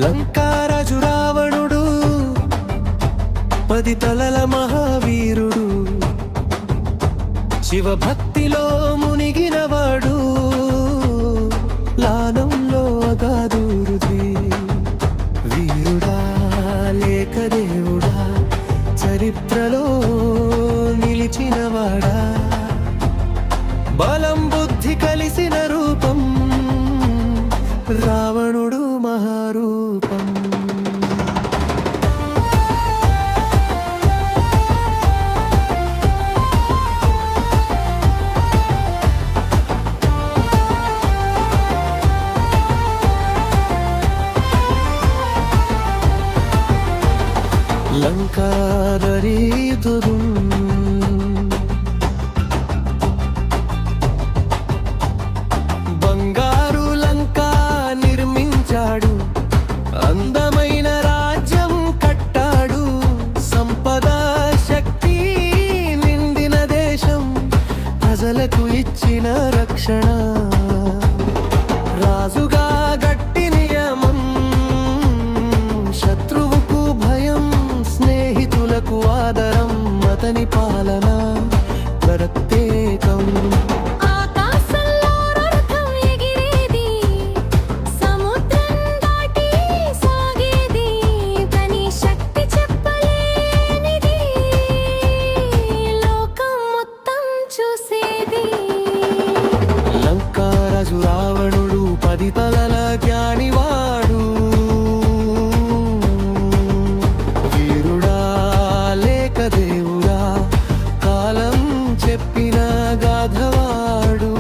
లంకారాజు రావణుడు 10 తలల మహావీరుడు, శివభక్తిలో మునిగినవాడు, లానంలో అగాధూరుది. వీరుడా లేక దేవుడా, చరిత్రలో నిలిచినవాడా, బలం బుద్ధి కలిసిన రూపం రావణుడు మహారూపం. లంకాదరీదురు బంగారు లంక నిర్మించాడు, అందమైన రాజ్యం కట్టాడు, సంపద శక్తి నిండిన దేశం, ప్రజలకు ఇచ్చిన రక్షణ, రాజుగా గట్టి నియమం, శత్రువుకు భయం, స్నేహితులకు ఆదరం, అతని పాలన ప్రత్యేకం. లంకారాజు రావణుడు 10 తలల జ్ఞానివాడు, వీరుడా లేక దేవుడా, కాలం చెప్పిన గాథవాడు.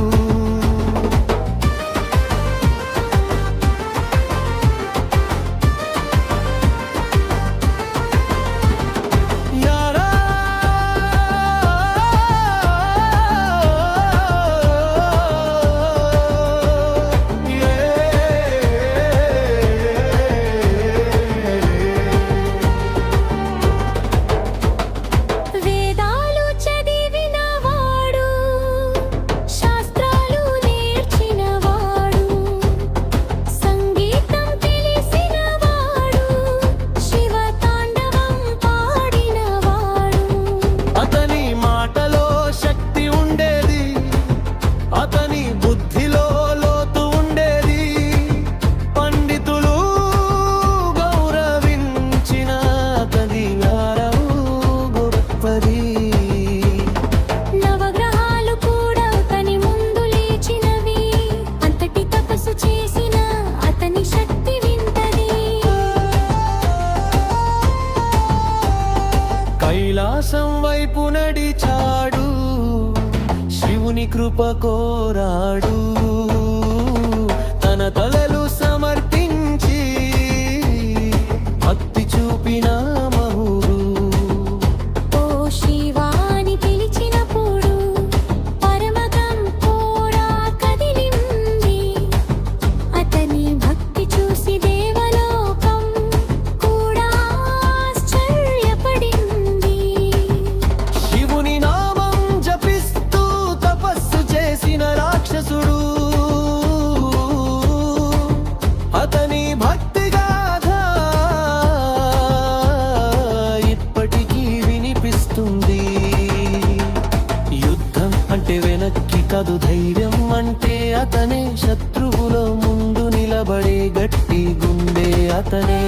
నవగ్రహాలు కూడా అతని ముందు లేచినవి, అంతటి తపస్సు చేసిన అతని శక్తి వింతది. కైలాసం వైపు నడిచాడు, శివుని కృప కోరాడు, తన తలలు సమర్పించి భక్తి చూపిన మహుడు. ఓ శివాని పిలిచినప్పుడు పరమగం కూడా కదిలింది, అతని భక్తి చూసి దేవలోకం కూడా ఆశ్చర్యపడింది. శివుని నామం జపిస్తూ తపస్సు చేసిన రాక్షసుడు, అతని భక్తి గాథ ఇప్పటికీ వినిపిస్తుంది. యుద్ధం అంటే వెనక్కి కాదు, ధైర్యం అంటే అతనే, శత్రువులో ముందు నిలబడే గట్టి గుండె అతనే.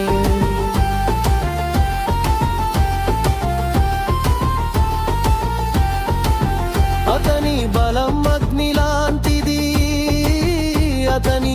అతని బలం అగ్ని లాంటిది, అతని